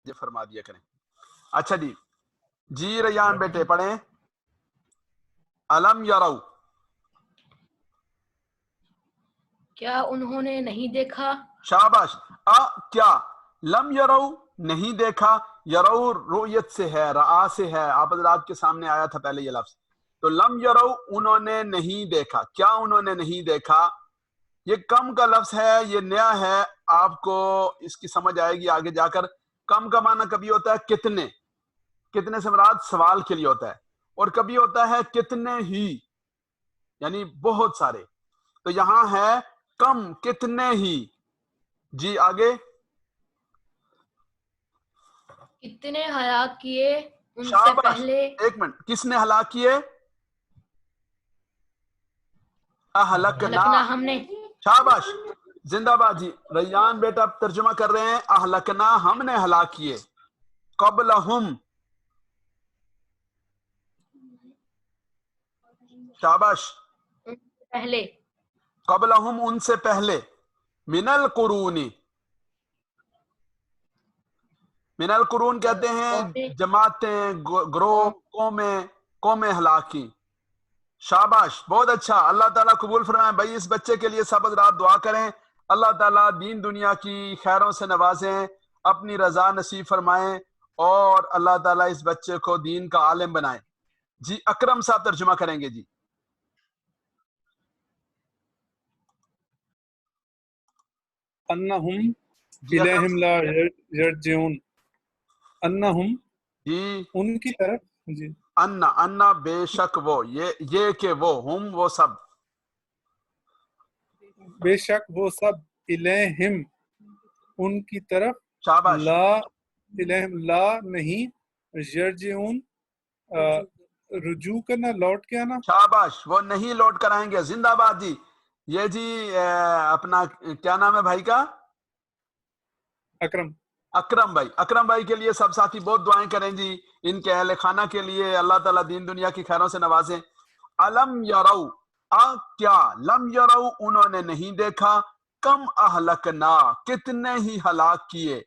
فرما دیا کریں. اچھا جی ریان بیٹے پڑھیں. الم یرو، کیا انہوں نے نہیں دیکھا. شاباش. کیا لم یرو نہیں دیکھا، یرو رؤیت سے ہے، رآ سے ہے، آپ حضرات کے سامنے آیا تھا پہلے یہ لفظ. تو لم یرو انہوں نے نہیں دیکھا. کیا انہوں نے نہیں دیکھا؟ یہ کم کا لفظ ہے، یہ نیا ہے، آپ کو اس کی سمجھ آئے گی آگے جا کر. کم کا معنی کبھی ہوتا ہے کتنے، کتنے سے مراد سوال کے لیے ہوتا ہے، اور کبھی ہوتا ہے کتنے ہی، یعنی بہت سارے. تو یہاں ہے کم، کتنے ہی. جی آگے. کتنے ہلاک کیے ان سے شاباش. پہلے. ایک منٹ، کس نے ہلاک کیے؟ اہلکنا. ہلکنا ہم نے. شاباش، زندہ باد جی. ریان بیٹا ترجمہ کر رہے ہیں. اہلکنا ہم نے ہلاک کیے. قبلہم. شاباش. ان سے پہلے. قبلہم ان سے پہلے. من القرون. من القرون کہتے ہیں جماعتیں، گروہ، قومیں ہلاک کی. شاباش، بہت اچھا. اللہ تعالیٰ قبول فرمائے. بھائی اس بچے کے لیے سب حضرات دعا کریں، اللہ تعالیٰ دین دنیا کی خیروں سے نوازیں، اپنی رضا نصیب فرمائیں، اور اللہ تعالیٰ اس بچے کو دین کا عالم بنائے. جی اکرم صاحب ترجمہ کریں گے. جی انہم جی اکرم الیہم لا یرجعون. انہم جی. ان کی طرف. جی انا بے شک وہ، یہ کہ وہ، ہم وہ سب، بے شک وہ سب، الیہم ان کی طرف، شاباش، لا الیہم لا نہیں، یرجعون رجوع کرنا، لوٹ کے آنا. شاباش، وہ نہیں لوٹ کر آئیں گے. زندہ باد جی. یہ جی اپنا کیا نام ہے بھائی کا؟ اکرم. اکرم بھائی. اکرم بھائی کے لیے سب ساتھی بہت دعائیں کریں جی، ان کے اہل خانہ کے لیے اللہ تعالیٰ دین دنیا کی خیروں سے نوازیں. الم یرو، کیا لم یرو انہوں نے نہیں دیکھا، کم اہلکنا کتنے ہی ہلاک کیے،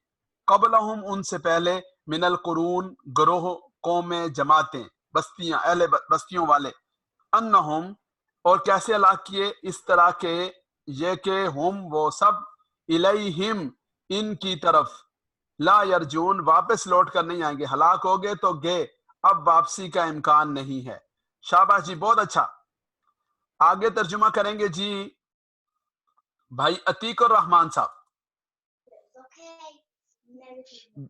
قبلہم ان سے پہلے، من القرون گروہ، قومیں، جماعتیں، بستیاں، اہل بستیوں والے. انہم اور کیسے ہلاک کیے، اس طرح کے یہ کہ ہم وہ سب، الیہم ان کی طرف، لا یرجون واپس لوٹ کر نہیں آئیں گے. ہلاک ہو گئے تو گئے، اب واپسی کا امکان نہیں ہے. شاباش جی، بہت اچھا. آگے ترجمہ کریں گے جی بھائی عتیق الرحمان صاحب.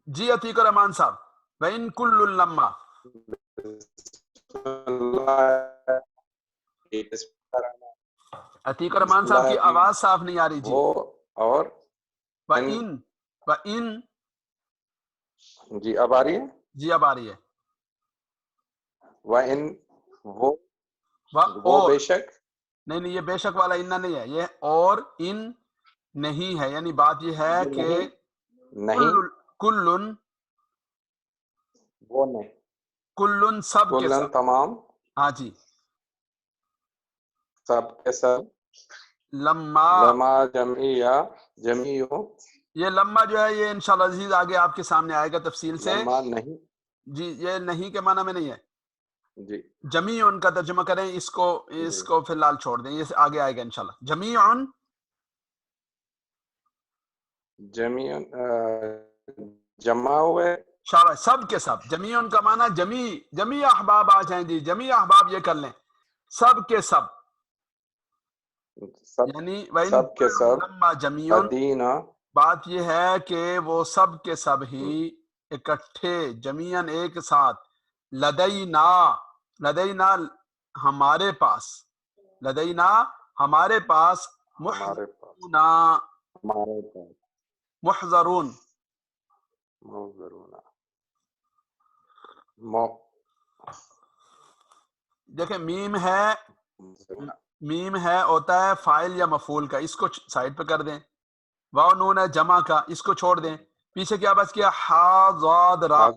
جی عتیق الرحمان صاحب. وَإِن كُلٌّ لَمَّا. عتیق الرحمان صاحب کی آواز صاف نہیں آ رہی. جی اور وَإِن جی اب آ رہی ہے. جی اب آ رہی ہے. وَإِن وہ اور بے شک. نہیں یہ بے شک والا انہ نہیں ہے، یہ اور ان نہیں ہے. یعنی بات یہ ہے کہ نہیں کلن وہ نہیں، کلن سب کے کلن سب. تمام، ہاں جی. سب کے سب. لما لما جمعی ہو. یہ لما جو ہے یہ انشاءاللہ عزیز آگے آپ کے سامنے آئے گا تفصیل سے. لما نہیں. جی یہ نہیں کے معنی میں نہیں ہے. جی جمیعن کا ترجمہ کریں. اس کو فی الحال چھوڑ دیں، یہ آگے آئے گا انشاءاللہ. جمیعن جمع ہوئے. شاباش، سب کے سب. جمیعن کا معنی جمیع احباب آ جائیں جی. جمیع احباب یہ کر لیں، سب کے سب. یعنی سب کے سب. لما جمیعن، مدینہ بات یہ ہے کہ وہ سب کے سب ہی اکٹھے، جمیعن ایک ساتھ. لدینا ہمارے پاس، لدینا ہمارے پاس، ہمارے پاس، ہمارے پاس، محضرون. دیکھیں میم ہے ہوتا ہے فاعل یا مفعول کا، اس کو سائڈ پہ کر دیں. واو نون ہے جمع کا، اس کو چھوڑ دیں. پیچھے کیا بچ گیا؟ حاضر را.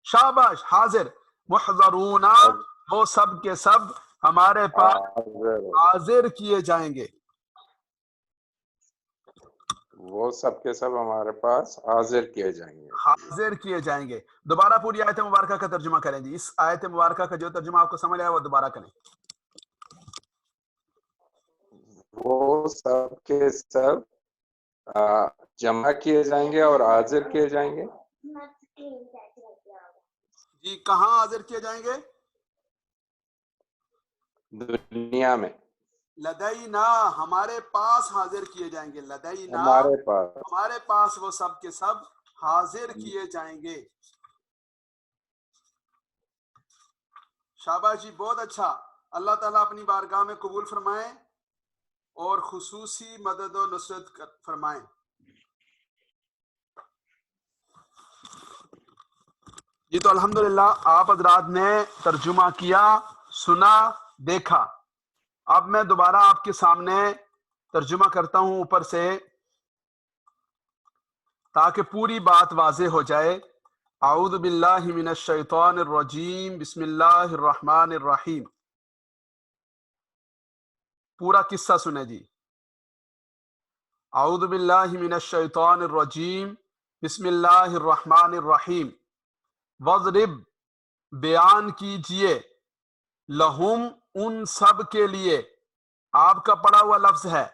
شاباش، حاضر. محضرون وہ سب کے سب ہمارے پاس حاضر کیے جائیں گے. وہ سب کے سب ہمارے پاس حاضر کیے جائیں گے. حاضر کیے جائیں گے. دوبارہ پوری آیت مبارکہ کا ترجمہ کریں جی. اس آیت مبارکہ کا جو ترجمہ آپ کو سمجھ آیا وہ دوبارہ کریں. وہ سب کے سب جمع کیے جائیں گے اور حاضر کیے جائیں گے. جی کہاں حاضر کیے جائیں گے؟ دنیا میں. لدینا ہمارے پاس حاضر کیے جائیں گے. لدینا ہمارے پاس وہ سب کے سب حاضر کیے جائیں گے. شاباش جی بہت اچھا. اللہ تعالیٰ اپنی بارگاہ میں قبول فرمائیں اور خصوصی مدد و نصرت فرمائیں. جی تو الحمدللہ آپ حضرات نے ترجمہ کیا، سنا، دیکھا. اب میں دوبارہ آپ کے سامنے ترجمہ کرتا ہوں اوپر سے تاکہ پوری بات واضح ہو جائے. اعوذ باللہ من الشیطان الرجیم بسم اللہ الرحمن الرحیم. پورا قصہ سنیں جی. اعوذ باللہ من الشیطان الرجیم بسم اللہ الرحمن الرحیم. وضرب بیان کیجئے، لہم ان سب کے لیے. آپ کا پڑھا ہوا لفظ ہے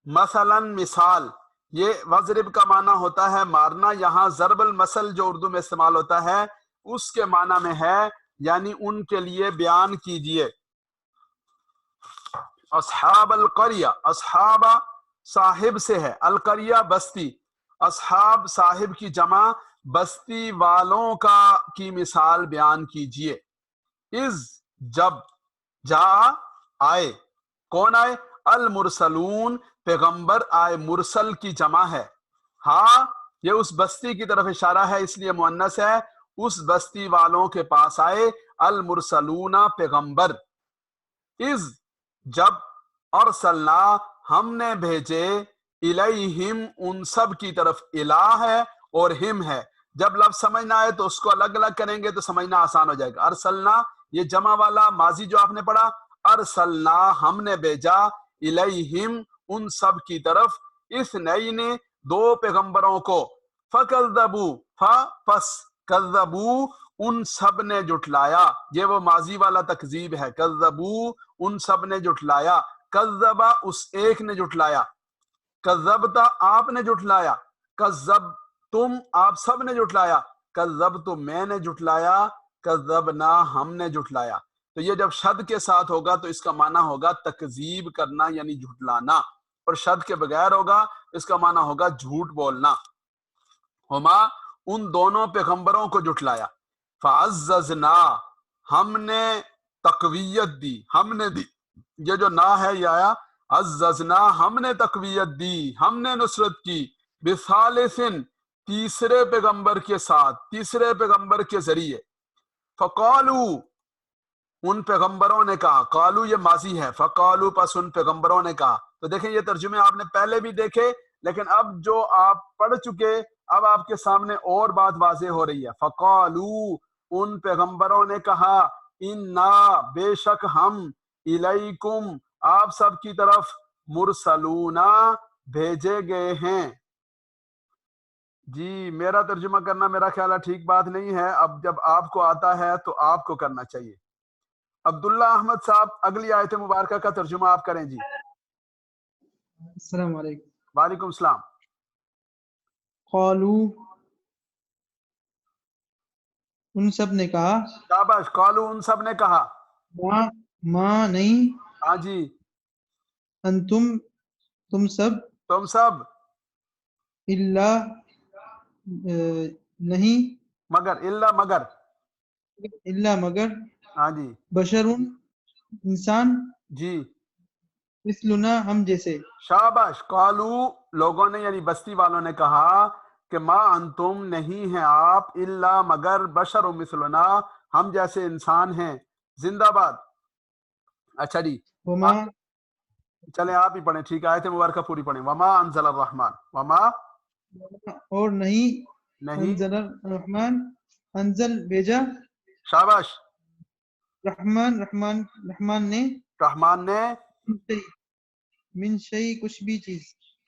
مثلا مثال. یہ وضرب کا معنی ہوتا ہے مارنا. یہاں ضرب المثل جو اردو میں استعمال ہوتا ہے اس کے معنی میں ہے یعنی ان کے لیے بیان کیجئے. اصحاب القریہ، اصحاب صاحب سے ہے، القریہ بستی. اصحاب صاحب کی جمع، بستی والوں کی مثال بیان کیجئے. اذ جب، جا آئے، کون آئے؟ المرسلون پیغمبر آئے. مرسل کی جمع ہے. ہاں یہ اس بستی کی طرف اشارہ ہے اس لیے مؤنث ہے. اس بستی والوں کے پاس آئے المرسلون پیغمبر. اذ جب، ارسلنا ہم نے بھیجے، الیہم ان سب کی طرف. الہ ہے اور ہم ہے. جب لفظ سمجھنا ہے تو اس کو الگ الگ کریں گے تو سمجھنا آسان ہو جائے گا. ارسلنا یہ جمع والا ماضی جو آپ نے پڑھا، ارسلنا ہم نے بھیجا، الیہم ان سب کی طرف، اثنین دو پیغمبروں کو. فکذبوا پس کذبوا ان سب نے جھٹلایا. یہ وہ ماضی والا تکذیب ہے. کذبوا ان سب نے جھٹلایا. کذبا اس ایک نے جھٹلایا. کذبتا آپ نے جھٹلایا. کذب تم آپ سب نے جھٹلایا. کذبت میں نے جھٹلایا. کذبنا ہم نے جھٹلایا. تو یہ جب شد کے ساتھ ہوگا تو اس کا معنی ہوگا تکذیب کرنا یعنی جھٹلانا، اور شد کے بغیر ہوگا اس کا معنی ہوگا جھوٹ بولنا. ہما ان دونوں پیغمبروں کو جھٹلایا. فعززنا ہم نے تقویت دی، ہم نے دی. یہ جو نا ہے یہ آیا عززنا ہم نے تقویت دی، ہم نے نصرت کی. بثالثن تیسرے پیغمبر کے ساتھ، تیسرے پیغمبر کے ذریعے. فقالو ان پیغمبروں نے کہا. قالو یہ ماضی ہے. فقالو پس ان پیغمبروں نے کہا. تو دیکھیں یہ ترجمے آپ نے پہلے بھی دیکھے لیکن اب جو آپ پڑھ چکے اب آپ کے سامنے اور بات واضح ہو رہی ہے. فقالو ان پیغمبروں نے کہا، انا بے شک ہم، الیکم آپ سب کی طرف، مرسلون بھیجے گئے ہیں. جی میرا ترجمہ کرنا میرا خیال ہے ٹھیک بات نہیں ہے. اب جب آپ کو آتا ہے تو آپ کو کرنا چاہیے. عبداللہ احمد صاحب اگلی آیت مبارکہ کا ترجمہ آپ کریں جی. السلام علیکم. وعلیکم السلام. قالو ان سب نے کہا. شاباش. قالو ان سب نے کہا. ما نہیں. ہاں جی. انتم تم سب. تم سب. الا نہیں. مگر. الا مگر. الا مگر. ہاں جی. بشرون انسان. جی. مثلنا ہم جیسے. شاباش. قالو لوگوں نے یعنی بستی والوں نے کہا کہ ما انتم نہیں ہیں آپ، الا مگر، بشر مثلنا ہم جیسے انسان ہیں. زندہ باد. اچھا جی وما چلیں آپ ہی پڑھیں. ٹھیک ہے آیت مبارکہ پوری پڑھیں. وما انزل الرحمن. وما اور نہیں. نہیں. انزل الرحمن انزل بھیجا. شاباش. رحمان نے. رحمان نے. من شیء کچھ بھی چیز.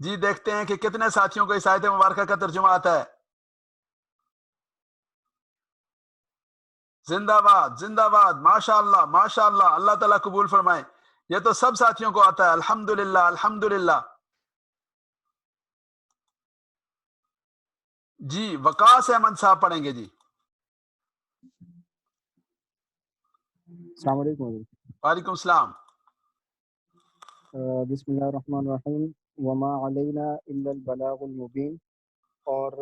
جی دیکھتے ہیں کہ کتنے ساتھیوں کو اس آیت مبارکہ کا ترجمہ آتا ہے. زندہ باد زندہ باد. ماشاءاللہ ماشاءاللہ. اللہ تعالیٰ قبول فرمائے. یہ تو سب ساتھیوں کو آتا ہے. الحمدللہ الحمدللہ. جی وقاص احمد صاحب پڑھیں گے. جی السلام علیکم. وعلیکم السلام. بسم اللہ الرحمن الرحیم. وما علینا الا البلاغ المبین. اور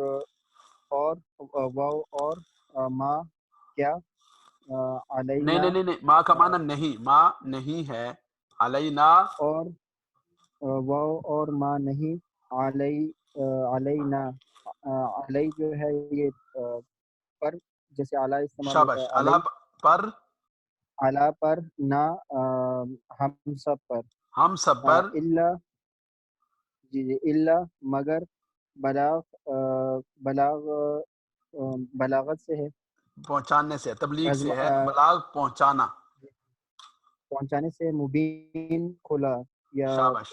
واو اور ما کیا علینا. نہیں ماں کا معنی نہیں، ماں نہیں ہے. علینا اور واو اور ما نہیں. علینا علی جو ہے یہ پر، جیسے اعلیٰ استعمال ہوتا شاباش. ہے. اللہ پر، اعلیٰ پر، نہ ہم سب پر. ہم سب پر. اللہ جی اللہ مگر. بلاغت سے ہے، پہنچانے سے، تبلیغ سے ہے. آ، بلاغ پہنچانا. پہنچانے سے. مبین کھلا یا شاباش.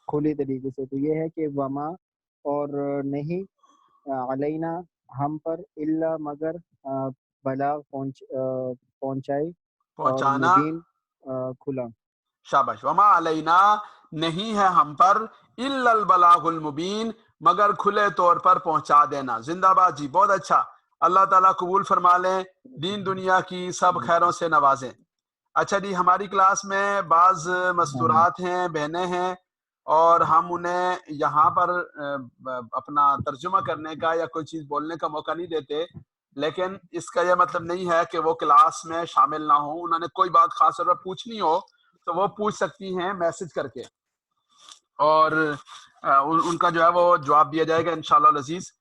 کھلی طریقے سے. تو یہ ہے کہ وما اور نہیں علینا ہم پر، اللہ مگر بلاغ پہنچائی، اور پہنچانا. مبین کھلا. شاباش. وما علینا نہیں ہے ہم پر الا البلاغ المبین مگر کھلے طور پر پہنچا دینا. زندہ باد جی. بہت اچھا. اللہ تعالیٰ قبول فرما لیں، دین دنیا کی سب خیروں سے نوازیں. اچھا جی، ہماری کلاس میں بعض مستورات ہیں، بہنیں ہیں، اور ہم انہیں یہاں پر اپنا ترجمہ کرنے کا یا کوئی چیز بولنے کا موقع نہیں دیتے، لیکن اس کا یہ مطلب نہیں ہے کہ وہ کلاس میں شامل نہ ہوں. انہوں نے کوئی بات خاص طور پر پوچھنی ہو تو وہ پوچھ سکتی ہیں میسج کر کے، اور ان کا جو ہے وہ جواب دیا جائے گا انشاءاللہ العزیز.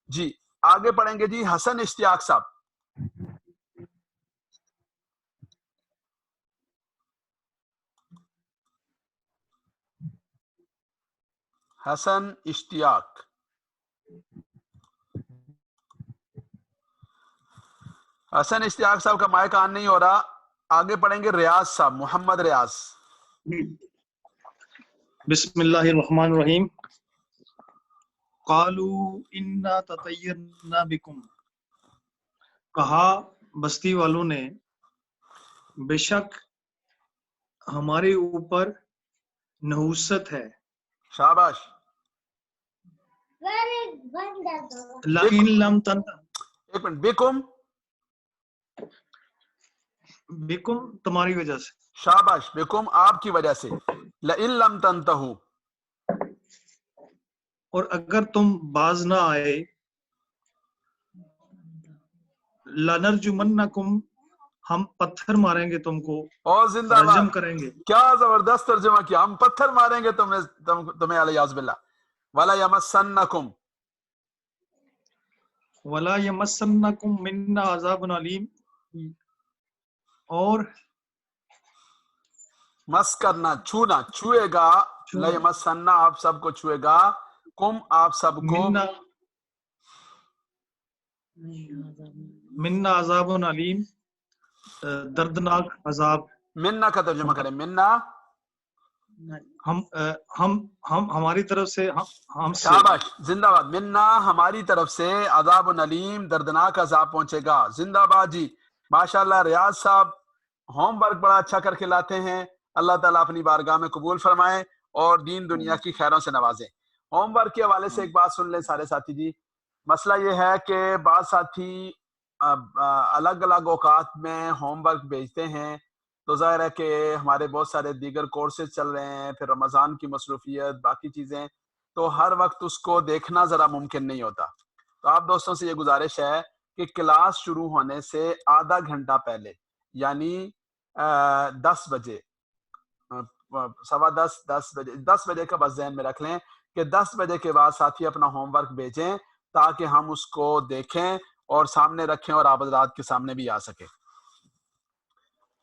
جی آگے پڑھیں گے. جی حسن اشتیاق صاحب. حسن اشتیاق. حسن اشتیاق صاحب کا مائک آن نہیں ہو رہا. آگے پڑھیں گے ریاض صاحب، محمد ریاض. بسم اللہ الرحمن الرحیم. قالوا انا تطیرنا بکم. کہا بستی والوں نے بے شک ہمارے اوپر نحوست ہے. شاباش. لئن لم تنتہوا. ایک منٹ. بکم. بکم تمہاری وجہ سے. شاباش. بکم آپ کی وجہ سے. لئن لم تنتہوا. اور اگر تم باز نہ آئے. لنرجمنکم. ہم پتھر ماریں گے تم کو، اور زندہ رجم باد. کریں گے. کیا زبردست ترجمہ کیا. ہم پتھر ماریں گے تمہیں علیہ باللہ. ولا یمسنکم. ولا یمسنکم منا عذاب علیم. اور مس کرنا، چھونا، چھوئے گا. لیمسنا آپ سب کو چھوئے گا. کم آپ سب کو. منا عذاب علیم. دردناک عذاب. منا کا ترجمہ کریں. منا ہم ہماری طرف سے. ہم سے. شاباش. زندہ باد. منا ہماری طرف سے عذاب علیم، دردناک عذاب پہنچے گا. زندہ باد جی. ماشاءاللہ ریاض صاحب ہوم ورک بڑا اچھا کر کے لاتے ہیں. اللہ تعالیٰ اپنی بارگاہ میں قبول فرمائے اور دین دنیا کی خیروں سے نوازے. ہوم ورک کے حوالے سے ایک بات سن لیں سارے ساتھی جی. مسئلہ یہ ہے کہ بعض ساتھی الگ الگ اوقات میں ہوم ورک بھیجتے ہیں، تو ظاہر ہے کہ ہمارے بہت سارے دیگر کورسز چل رہے ہیں، پھر رمضان کی مصروفیت، باقی چیزیں، تو ہر وقت اس کو دیکھنا ذرا ممکن نہیں ہوتا. تو آپ دوستوں سے یہ گزارش ہے کہ کلاس شروع ہونے سے آدھا گھنٹہ پہلے، یعنی 10 بجے، 10:15 10 بجے، 10 بجے کا بس ذہن میں رکھ لیں کہ 10 بجے کے بعد ساتھی اپنا ہوم ورک بھیجیں تاکہ ہم اس کو دیکھیں اور سامنے رکھیں اور آپ حضرات کے سامنے بھی آ سکے.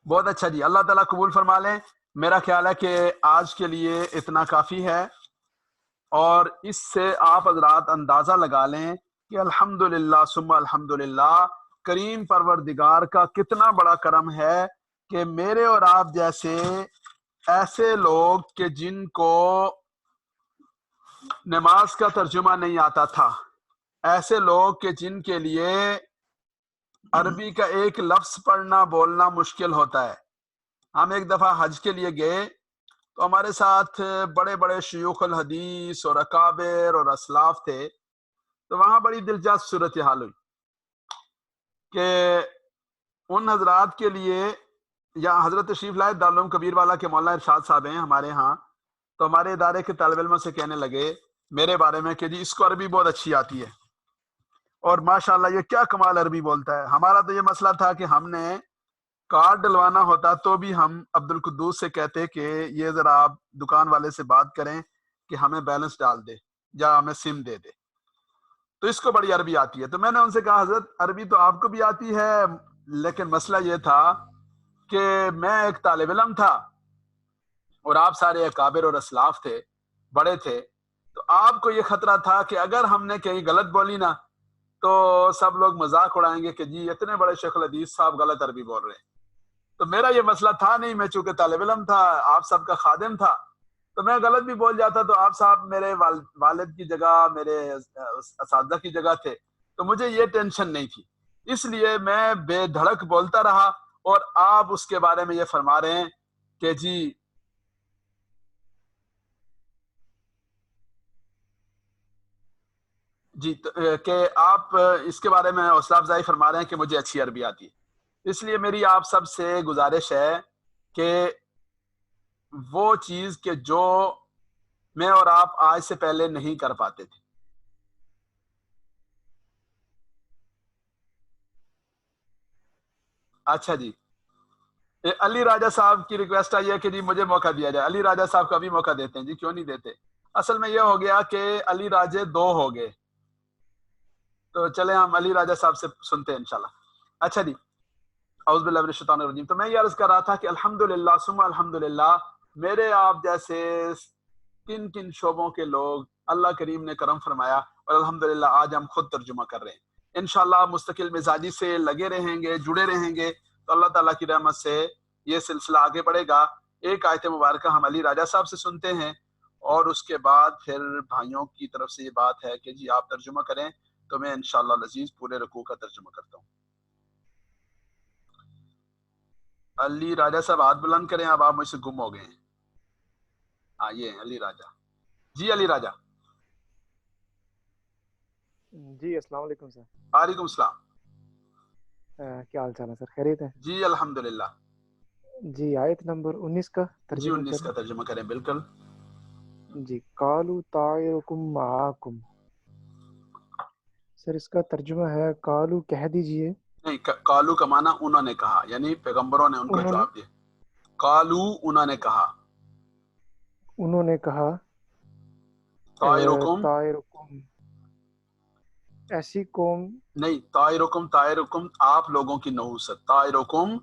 بہت اچھا جی. اللہ تعالیٰ قبول فرما لیں. میرا خیال ہے کہ آج کے لیے اتنا کافی ہے، اور اس سے آپ حضرات اندازہ لگا لیں کہ الحمدللہ ثم الحمدللہ کریم پروردگار کا کتنا بڑا کرم ہے کہ میرے اور آپ جیسے ایسے لوگ کہ جن کو نماز کا ترجمہ نہیں آتا تھا، ایسے لوگ کہ جن کے لیے عربی کا ایک لفظ پڑھنا بولنا مشکل ہوتا ہے۔ ہم ایک دفعہ حج کے لیے گئے تو ہمارے ساتھ بڑے بڑے شیوخ الحدیث اور اکابر اور اسلاف تھے، تو وہاں بڑی دلچسپ صورتحال ہوئی کہ ان حضرات کے لیے، یا حضرت تشریف لائے دارالعلوم کبیر والا کے مولانا ارشاد صاحب ہیں ہمارے ہاں، تو ہمارے ادارے کے طالب علموں سے کہنے لگے میرے بارے میں کہ جی اس کو عربی بہت اچھی آتی ہے اور ماشاءاللہ یہ کیا کمال عربی بولتا ہے۔ ہمارا تو یہ مسئلہ تھا کہ ہم نے کارڈ ڈلوانا ہوتا تو بھی ہم عبد القدوس سے کہتے کہ یہ ذرا آپ دکان والے سے بات کریں کہ ہمیں بیلنس ڈال دے یا ہمیں سم دے دے، تو اس کو بڑی عربی آتی ہے۔ تو میں نے ان سے کہا حضرت عربی تو آپ کو بھی آتی ہے، لیکن مسئلہ یہ تھا کہ میں ایک طالب علم تھا اور آپ سارے اکابر اور اسلاف تھے، بڑے تھے، تو آپ کو یہ خطرہ تھا کہ اگر ہم نے کہیں غلط بولی نا تو سب لوگ مذاق اڑائیں گے کہ جی اتنے بڑے شیخ الحدیث صاحب غلط عربی بول رہے ہیں۔ تو میرا یہ مسئلہ تھا نہیں، میں چونکہ طالب علم تھا، آپ سب کا خادم تھا، تو میں غلط بھی بول جاتا تو آپ صاحب میرے والد کی جگہ، میرے اساتذہ کی جگہ تھے، تو مجھے یہ ٹینشن نہیں تھی، اس لیے میں بے دھڑک بولتا رہا۔ اور آپ اس کے بارے میں یہ فرما رہے ہیں کہ جی کہ آپ اس کے بارے میں حوصلہ افزائی فرما رہے ہیں کہ مجھے اچھی عربی آتی ہے۔ اس لیے میری آپ سب سے گزارش ہے کہ وہ چیز کہ جو میں اور آپ آج سے پہلے نہیں کر پاتے تھے، اچھا جی، علی راجہ صاحب کی ریکویسٹ آئی ہے کہ جی مجھے موقع دیا جائے۔ علی راجہ صاحب کا بھی موقع دیتے ہیں جی، کیوں نہیں دیتے؟ اصل میں یہ ہو گیا کہ علی راجے 2 ہو گئے، تو چلیں ہم علی راجہ صاحب سے سنتے ہیں انشاءاللہ۔ اچھا جی، اعوذ باللہ من الشیطان الرجیم۔ تو میں یہ عرض کر رہا تھا کہ الحمدللہ ثم الحمدللہ میرے آپ جیسے کن کن شعبوں کے لوگ اللہ کریم نے کرم فرمایا، اور الحمدللہ آج ہم خود ترجمہ کر رہے ہیں۔ انشاءاللہ مستقل مزاجی سے لگے رہیں گے، جڑے رہیں گے، تو اللہ تعالیٰ کی رحمت سے یہ سلسلہ آگے بڑھے گا۔ ایک آیت مبارکہ ہم علی راجہ صاحب سے سنتے ہیں، اور اس کے بعد پھر بھائیوں کی طرف سے یہ بات ہے کہ جی آپ ترجمہ کریں، تو میں انشاءاللہ العزیز پورے رکوع کا ترجمہ کرتا ہوں۔ علی راجہ صاحب ہاتھ بلند کریں، اب آپ مجھ سے گم ہو گئے ہیں۔ ہاں یہ ہیں علی راجہ جی، علی راجہ۔ جی السلام علیکم سر۔ وعلیکم السلام۔ کیا حال چال ہے سر، خیریت ہے؟ جی الحمدللہ۔ جی آیت نمبر 19 کا جی ترجمہ 19 کا کریں۔ ترجمہ کریں، بالکل جی قالوا طائرکم معاکم، سر اس کا ترجمہ ہے قالو کہہ دیجئے، نہیں، قالو کا معنی انہوں نے کہا، یعنی پیغمبروں نے ان کو جواب دیا۔ قالو انہوں نے کہا، انہوں نے کہا طائرکم طائرکم ایسی قوم، نہیں، طائرکم طائرکم آپ لوگوں کی نحوست، طائرکم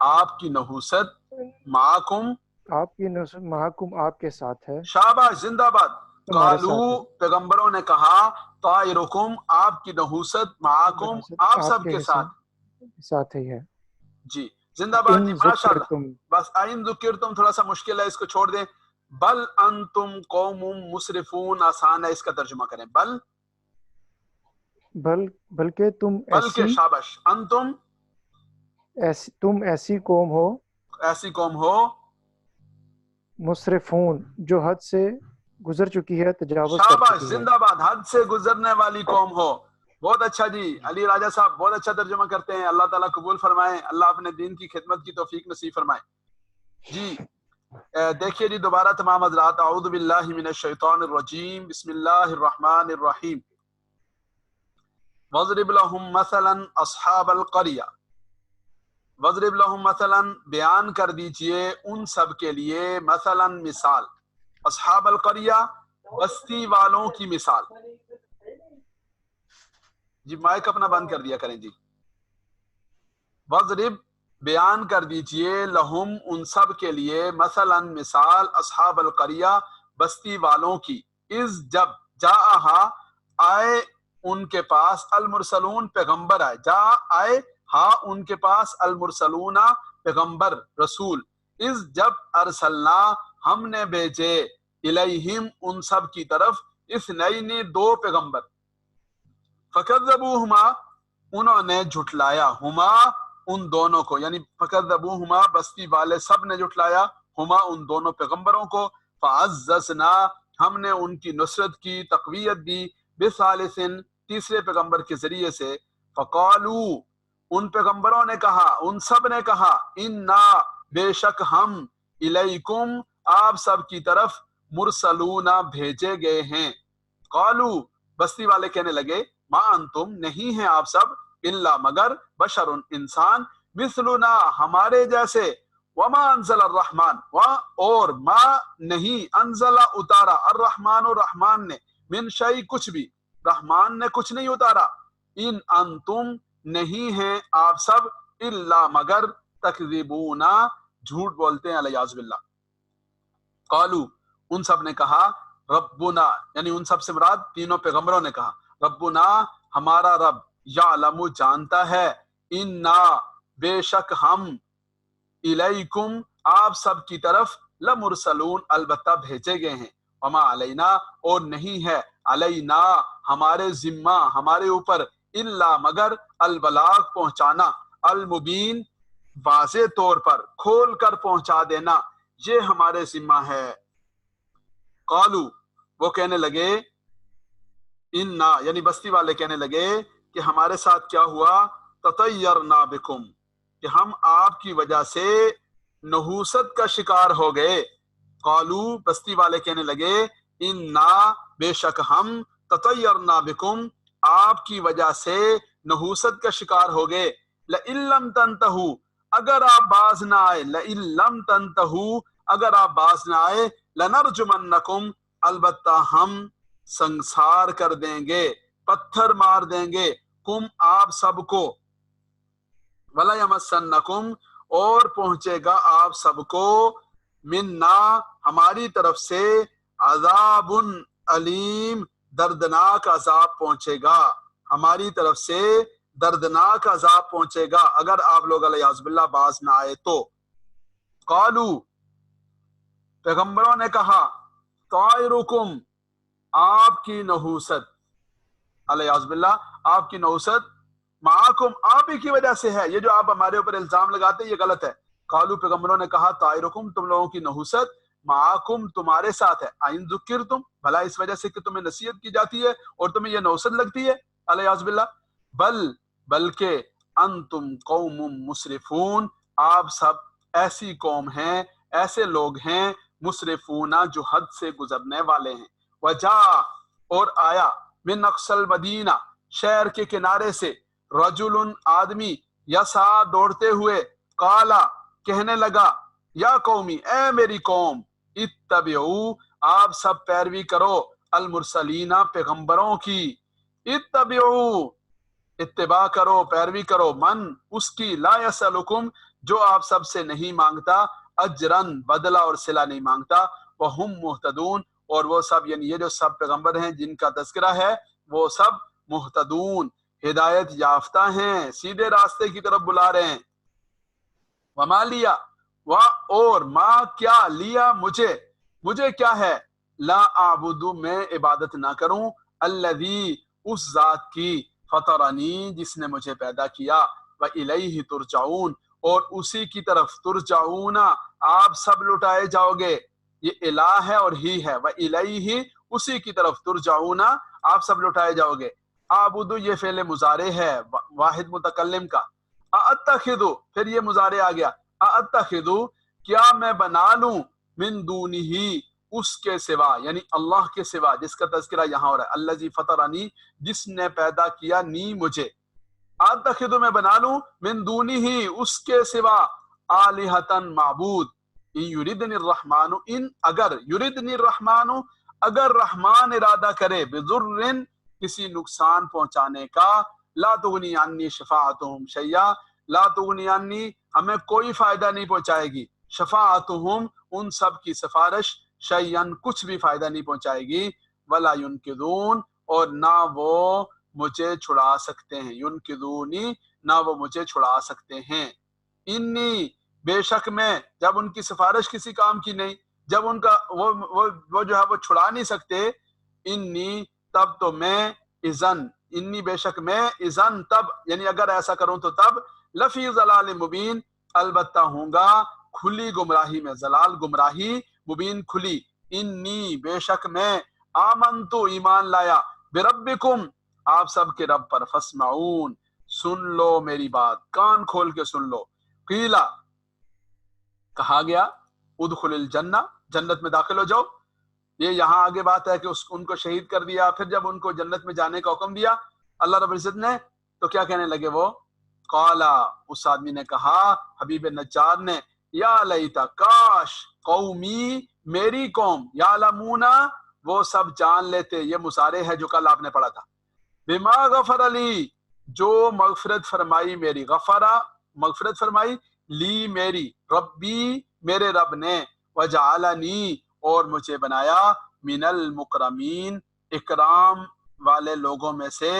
آپ کی نحوست، معاکم آپ کی نصرت، معاکم آپ کے ساتھ ہے، شاباش زندہ باد۔ تمہارے قالو ساتھ ہے، پیغمبروں نے کہا طائرکم آپ کی نحوست، معاکم نحوست آپ آپ سب کے کے ساتھ۔ ساتھ ہی ہے۔ جی زندہ باد جی، ان ماشاء اللہ۔ ذکرتم، بس ان ذکرتم تھوڑا سا مشکل ہے، اس کو چھوڑ دیں۔ بل انتم قوم مسرفون آسان ہے، اس کا ترجمہ کریں۔ بل بلکہ تم بلکہ، ایسی شاباش، انتم تم ایسی قوم ہو، ایسی قوم ہو، مسرفون جو حد سے گزر چکی ہے، تجاوز کر شاباش چکی ہے۔ زندہ باد، حد سے گزرنے والی قوم ہو۔ بہت اچھا جی، علی راجہ صاحب بہت اچھا ترجمہ کرتے ہیں، اللہ تعالیٰ قبول فرمائیں، اللہ اپنے دین کی خدمت کی توفیق نصیب فرمائے۔ جی دیکھیے جی دوبارہ تمام حضرات، اعوذ باللہ من الشیطان الرجیم، بسم اللہ الرحمن الرحیم۔ وَاضْرِبْ لَهُمْ مَثَلًا أَصْحَابَ الْقَرْيَةِ، وَاضْرِبْ لَهُمْ مثلاً بیان کر دیجئے ان سب کے لیے، مثلاً مثال، اصحاب القریہ بستی والوں کی مثال۔ جی مائک اپنا بند کر دیا کریں جی۔ وَاضْرِبْ بیان کر دیجئے، لہم ان سب کے لیے، مثلاً مثال، اصحاب القریہ بستی والوں کی، اذ جب، جاءہا آئے ان کے پاس، المرسلون پیغمبر آئے، جا آئے ہاں ان کے پاس، المرسلون پیغمبر رسول، اس جب ارسلنا ہم نے بھیجے الیہم ان سب کی طرف اثنین دو پیغمبر فکذبوہما انہوں نے جھٹلایا ہما ان دونوں کو، یعنی فکذبوہما بستی والے سب نے جھٹلایا ہما ان دونوں پیغمبروں کو، فعززنا ہم نے ان کی نصرت کی، تقویت دی، بثالث تیسرے پیغمبر کے ذریعے سے، فقالو ان پیغمبروں نے کہا، ان سب نے کہا، انا بے شک ہم الیکم آپ سب کی طرف مرسلون بھیجے گئے ہیں۔ قالو بستی والے کہنے لگے، ما انتم نہیں ہیں آپ سب، الا مگر بشر انسان، مثلنا ہمارے جیسے، وما انزل الرحمن اور ما نہیں انزل اتارا الرحمن الرحمن نے، من شیء کچھ بھی، رحمان نے کچھ نہیں اتارا، ان انتم نہیں ہیں آپ سب، الا مگر تکذبون جھوٹ بولتے ہیں، علیہ باللہ۔ قالو ان سب نے کہا، ربنا یعنی ان سب سے مراد تینوں پیغمبروں نے کہا، ربنا ہمارا رب، یعلم جانتا ہے، انا بے شک ہم، الیکم آپ سب کی طرف، لمرسلون البتہ بھیجے گئے ہیں، وما علینا اور نہیں ہے، علینا ہمارے ذمہ ہمارے اوپر، الا مگر البلاغ پہنچانا، المبین واضح طور پر کھول کر پہنچا دینا، یہ ہمارے ذمہ ہے۔ قالو وہ کہنے لگے، انا یعنی بستی والے کہنے لگے کہ ہمارے ساتھ کیا ہوا، تطیرنا بکم کہ ہم آپ کی وجہ سے نحوست کا شکار ہو گئے۔ قالو بستی والے کہنے لگے، انا بے شک ہم، تطیرنا بکم آپ کی وجہ سے نحوست کا شکار ہو گئے، لئن لم تنتہو اگر آپ باز نہ آئے، لئن لم تنتہو اگر آپ باز نہ آئے، لنرجمنکم البتہ ہم سنسار کر دیں گے، پتھر مار دیں گے، کم آپ سب کو، ولا یمسنکم اور پہنچے گا آپ سب کو، منا ہماری طرف سے، عذاب علیم دردناک عذاب پہنچے گا، ہماری طرف سے دردناک عذاب پہنچے گا اگر آپ لوگ علیہ باللہ باز نہ آئے تو۔ قالو پیغمبروں نے کہا، طائرکم آپ کی نحوست، علیہ باللہ آپ کی نحوست، معاکم آپ ہی کی وجہ سے ہے، یہ جو آپ ہمارے اوپر الزام لگاتے ہیں یہ غلط ہے۔ قالو پیغمبروں نے کہا، طائرکم تم لوگوں کی نحوست، معاکم تمہارے ساتھ ہے، آئین ذکرتم بھلا اس وجہ سے کہ تمہیں نصیحت کی جاتی ہے اور تمہیں یہ نحوست لگتی ہے، علیہ باللہ، بلکہ انتم قوم مسرفون آپ سب ایسی قوم ہیں، ایسے لوگ ہیں، مسرفون جو حد سے گزرنے والے ہیں۔ وجا اور آیا، من اقصى المدینہ شہر کے کنارے سے، رجل آدمی، یسا دوڑتے ہوئے، قالا کہنے لگا، یا قومی اے میری قوم، اتبعو آپ سب پیروی کرو، المرسلین پیغمبروں کی، اتبعو اتباع کرو، پیروی کرو، من اس کی، لا یسألکم جو آپ سب سے نہیں مانگتا، اجرن بدلہ اور صلہ نہیں مانگتا، وہم مہتدون اور وہ سب یعنی یہ جو سب پیغمبر ہیں جن کا تذکرہ ہے وہ سب مہتدون ہدایت یافتہ ہیں، سیدھے راستے کی طرف بلا رہے ہیں۔ وما لیا اور ما کیا، لیا مجھے کیا ہے، لا اعبد میں عبادت نہ کروں، الذی اس ذات کی، فطرنی جس نے مجھے پیدا کیا، وإلیہ ترجعون اور اسی کی طرف، ترجعون آپ سب لٹائے جاؤ گے، یہ الہ ہے اور ہی ہے، وإلیہ اسی کی طرف، ترجعون آپ سب لٹائے جاؤ گے۔ اعبدو یہ فعل مضارع ہے واحد متکلم کا، اتخذو پھر یہ مضارع آ گیا، اتخذو کیا میں بنا لوں، من دونہ اس کے سوا یعنی اللہ کے سوا جس کا تذکرہ یہاں ہو رہا ہے، الذی فطرنی جس نے پیدا کیا نی مجھے، اتخذو میں بنا لوں، من دونہ اس کے سوا، آلہتن معبود، ان یردنی الرحمن ان اگر، یردنی الرحمن اگر رحمان ارادہ کرے، بضر کسی نقصان پہنچانے کا، لا تغنی عنی شفاعتہم شیئا، لا تغنی عنی ہمیں کوئی فائدہ نہیں پہنچائے گی، شفاعتہم ان سب کی سفارش، شیئن کچھ بھی فائدہ نہیں پہنچائے گی، ولا ینقذون اور نہ وہ مجھے چھڑا سکتے ہیں، ینقذونی نہ وہ مجھے چھڑا سکتے ہیں، انی بے شک میں جب ان کی سفارش کسی کام کی نہیں، جب ان کا وہ جو ہے وہ چھڑا نہیں سکتے، انی تب تو میں اذن، انی بے شک میں اذن تب، یعنی اگر ایسا کروں تو تب لفی ضلال مبین، البتہ ہوں گا کھلی گمراہی میں، ضلال گمراہی، مبین کھلی، انی بے شک میں آمنتو ایمان لایا، بربکم آپ سب کے رب پر، فاسمعون سن لو میری بات، کان کھول کے سن لو، قیلا کہا گیا ادخل الجنہ جنت میں داخل ہو جاؤ، یہ یہاں آگے بات ہے کہ ان کو شہید کر دیا، پھر جب ان کو جنت میں جانے کا حکم دیا اللہ رب العزت نے تو کیا کہنے لگے وہ، قالا اس آدمی نے کہا، حبیب نجار نے، یا لیتا کاش قومی میری قوم، یعلمون وہ سب جان لیتے، یہ مصارع ہے جو کل آپ نے پڑھا تھا، بما غفر علی جو مغفرت فرمائی میری، غفرہ مغفرت فرمائی، لی میری، ربی میرے رب نے، وجعلنی اور مجھے بنایا، من المکرمین اکرام والے لوگوں میں سے،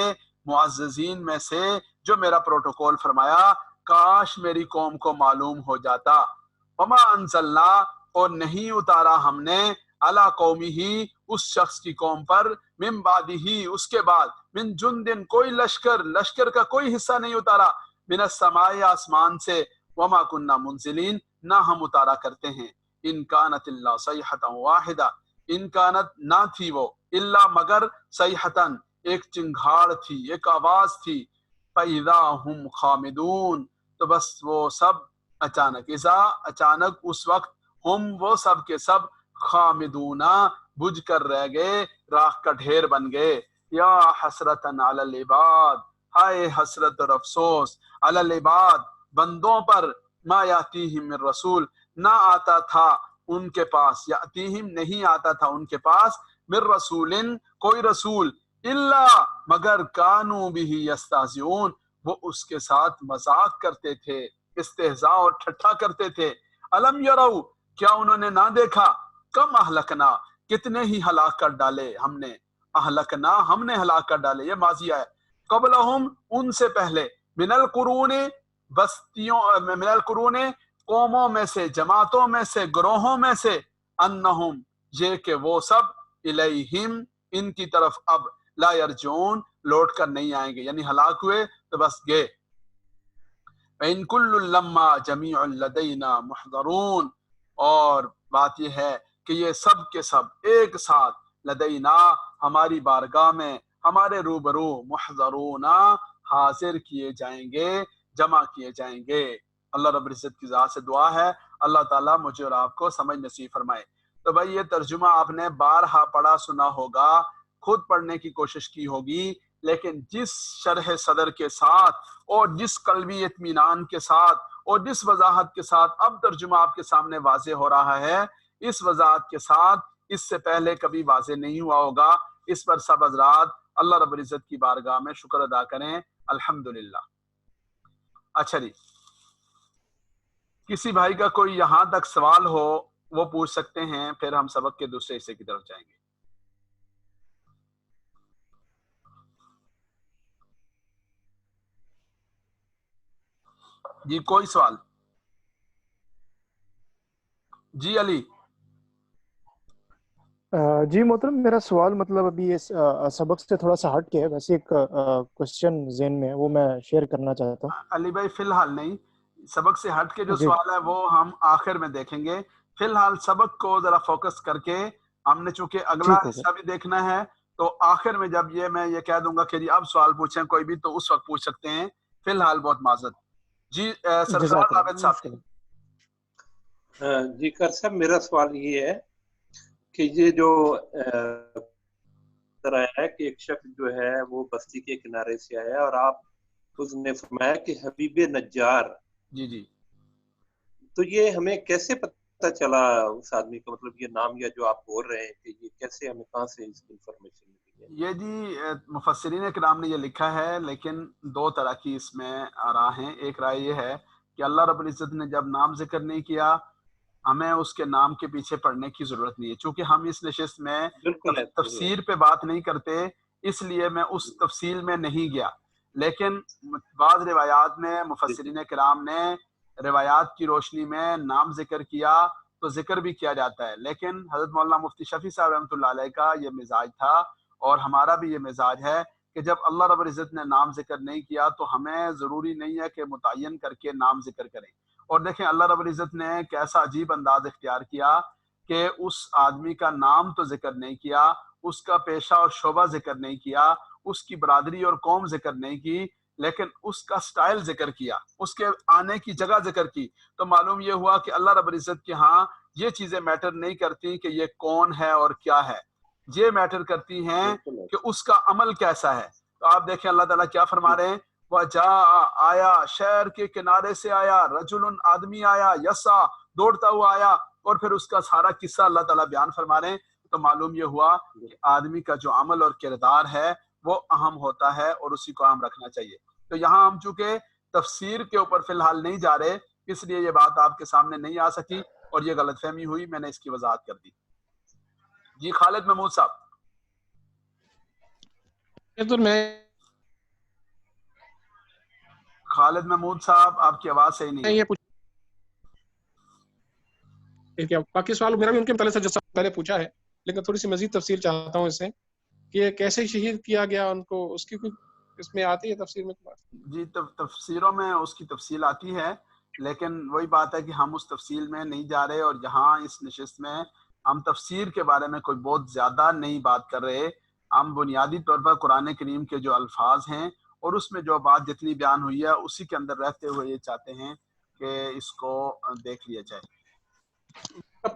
معززین میں سے، جو میرا پروٹوکول فرمایا، کاش میری قوم کو معلوم ہو جاتا، وما انزلنا اور نہیں اتارا ہم نے، علی قومی ہی اس شخص کی قوم پر، من بعدہ اس کے بعد، من جندن کوئی لشکر کا کوئی حصہ نہیں اتارا، من السماء آسمان سے، وما کننا منزلین نہ ہم اتارا کرتے ہیں، ان کانت اللہ صیحۃ واحدہ ان کانت نہ تھی وہ، الا مگر صیحۃ ایک چنگھاڑ تھی، ایک آواز تھی، فاذا ہم خامدون تو بس وہ سب اچانک، اذا اچانک اس وقت، ہم وہ سب کے سب، خامدونا بجھ کر رہ گئے، راکھ کا ڈھیر بن گئے، یا حسرتن علی العباد ہائے حسرت اور افسوس، علی العباد بندوں پر، ما یاتیہم من رسول نہ آتا تھا ان کے پاس، یاتیہم نہیں آتا تھا ان کے پاس، من رسول کوئی رسول، الا مگر کانوا بہ یستہزئون وہ اس کے ساتھ مذاق کرتے تھے، استہزاء اور ٹھٹھا کرتے تھے، الم یروا کیا انہوں نے نہ دیکھا، کم اہلکنا کتنے ہی ہلاک کر ڈالے ہم نے، اہلکنا ہم نے ہلاک کر ڈالے، یہ ماضی ہے، قبلہم ان سے پہلے، من القرون بستیوں، من القرون قوموں میں سے، جماعتوں میں سے، گروہوں میں سے، انہم یہ کہ وہ سب، الیہم ان کی طرف اب، لا یرجعون لوٹ کر نہیں آئیں گے، یعنی ہلاک ہوئے تو بس گئے، وَإِن كُلٌّ لَمَّا جَمِيعٌ لَدَيْنَا مُحْضَرُونَ اور بات یہ ہے کہ یہ سب کے سب ایک ساتھ، لدینا ہماری بارگاہ میں، ہمارے روبرو، محضرون حاضر کیے جائیں گے، جمع کیے جائیں گے۔ اللہ رب العزت کی ذات سے دعا ہے اللہ تعالیٰ مجھے اور آپ کو سمجھ نصیب فرمائے۔ تو بھائی یہ ترجمہ آپ نے بارہا پڑھا سنا ہوگا، خود پڑھنے کی کوشش کی ہوگی، لیکن جس شرح صدر کے ساتھ اور جس قلبی اطمینان کے ساتھ اور جس وضاحت کے ساتھ اب ترجمہ آپ کے سامنے واضح ہو رہا ہے، اس وضاحت کے ساتھ اس سے پہلے کبھی واضح نہیں ہوا ہوگا۔ اس پر سب حضرات اللہ رب العزت کی بارگاہ میں شکر ادا کریں، الحمدللہ۔ اچھا جی، کسی بھائی کا کوئی یہاں تک سوال ہو وہ پوچھ سکتے ہیں، پھر ہم سبق کے دوسرے حصے کی طرف جائیں گے۔ جی کوئی سوال؟ جی علی۔ جی محترم، میرا سوال مطلب ابھی اس سبق سے تھوڑا سا ہٹ کے ہے، ویسے ایک کوسچن ذہن میں ہے، وہ میں شیئر کرنا چاہتا ہوں۔ علی بھائی فی الحال نہیں، سبق سے ہٹ کے جو جی سوال ہے وہ ہم آخر میں دیکھیں گے، فی الحال سبق کو ذرا فوکس کر کے ہم نے چونکہ اگلا ٹھیک ہو حصہ گیا، بھی دیکھنا ہے، تو آخر میں جب میں یہ کہہ دوں گا کہ جی اب سوال پوچھیں کوئی بھی، تو اس وقت پوچھ سکتے ہیں، فی الحال بہت معذرت۔ جی جزاک سرفراز اللہ، عابد صاحب۔ مشکل جی کر صاحب، میرا سوال یہ ہے کہ یہ جو طرح ہے کہ ایک شخص جو ہے وہ بستی کے کنارے سے آیا اور آپ اس نے فرمایا کہ حبیب نجار، جی جی، تو یہ ہمیں کیسے پتہ چلا اس آدمی کا، مطلب یہ نام یا جو آپ بول رہے ہیں کہ یہ کیسے ہمیں کہاں سے اس انفارمیشن ملی ہے؟ یہ جی مفسرین کرام نے یہ لکھا ہے، لیکن دو طرح کی اس میں آراء ہیں۔ ایک رائے یہ ہے کہ اللہ رب العزت نے جب نام ذکر نہیں کیا، ہمیں اس کے نام کے پیچھے پڑھنے کی ضرورت نہیں ہے، چونکہ ہم اس نشست میں بالکل ہے، تفسیر پہ بات نہیں کرتے، اس لیے میں اس تفصیل میں نہیں گیا، لیکن بعض روایات میں مفسرین کرام نے روایات کی روشنی میں نام ذکر کیا تو ذکر بھی کیا جاتا ہے، لیکن حضرت مولانا مفتی شفیع صاحب رحمۃ اللہ علیہ کا یہ مزاج تھا اور ہمارا بھی یہ مزاج ہے کہ جب اللہ رب العزت نے نام ذکر نہیں کیا تو ہمیں ضروری نہیں ہے کہ متعین کر کے نام ذکر کریں. اور دیکھیں اللہ رب العزت نے کیسا عجیب انداز اختیار کیا کہ اس آدمی کا نام تو ذکر نہیں کیا، اس کا پیشہ اور شعبہ ذکر نہیں کیا، اس کی برادری اور قوم ذکر نہیں کی، لیکن اس کا سٹائل ذکر کیا، اس کے آنے کی جگہ ذکر کی. تو معلوم یہ ہوا کہ اللہ رب العزت کے ہاں یہ چیزیں میٹر نہیں کرتی کہ یہ کون ہے اور کیا ہے، یہ میٹر کرتی ہیں کہ اس کا عمل کیسا ہے. تو آپ دیکھیں اللہ تعالیٰ کیا فرما رہے ہیں، وَجَاءَ آیا، شہر کے کنارے سے آیا، رجل آدمی آیا، یسا دوڑتا ہوا آیا، اور پھر اس کا سارا قصہ اللہ تعالیٰ بیان فرما رہے ہیں. تو معلوم یہ ہوا کہ آدمی کا جو عمل اور کردار ہے وہ اہم ہوتا ہے اور اسی کو اہم رکھنا چاہیے. تو یہاں ہم چونکہ تفسیر کے اوپر فی الحال نہیں جا رہے، اس لیے یہ بات آپ کے سامنے نہیں آ سکی اور یہ غلط فہمی ہوئی، میں نے اس کی وضاحت کر دی. جی خالد محمود صاحب. خالد محمود صاحب آپ کی آواز صحیح نہیں ہے. باقی سوال میرا بھی ان کے متعلق سے جو پہلے پوچھا ہے، لیکن تھوڑی سی مزید تفصیل چاہتا ہوں اس سے کہ کیسے شہید کیا گیا ان کو، اس کی کوئی اس میں آتی ہے تفسیر میں؟ جی تفسیروں میں اس کی تفصیل آتی ہے، لیکن وہی بات ہے کہ ہم اس تفصیل میں نہیں جا رہے، اور یہاں اس نشست میں ہم تفسیر کے بارے میں کوئی بہت زیادہ نہیں بات کر رہے. ہم بنیادی طور پر قرآن کریم کے جو الفاظ ہیں اور اس میں جو بات جتنی بیان ہوئی ہے اسی کے اندر رہتے ہوئے یہ چاہتے ہیں کہ اس کو دیکھ لیا جائے.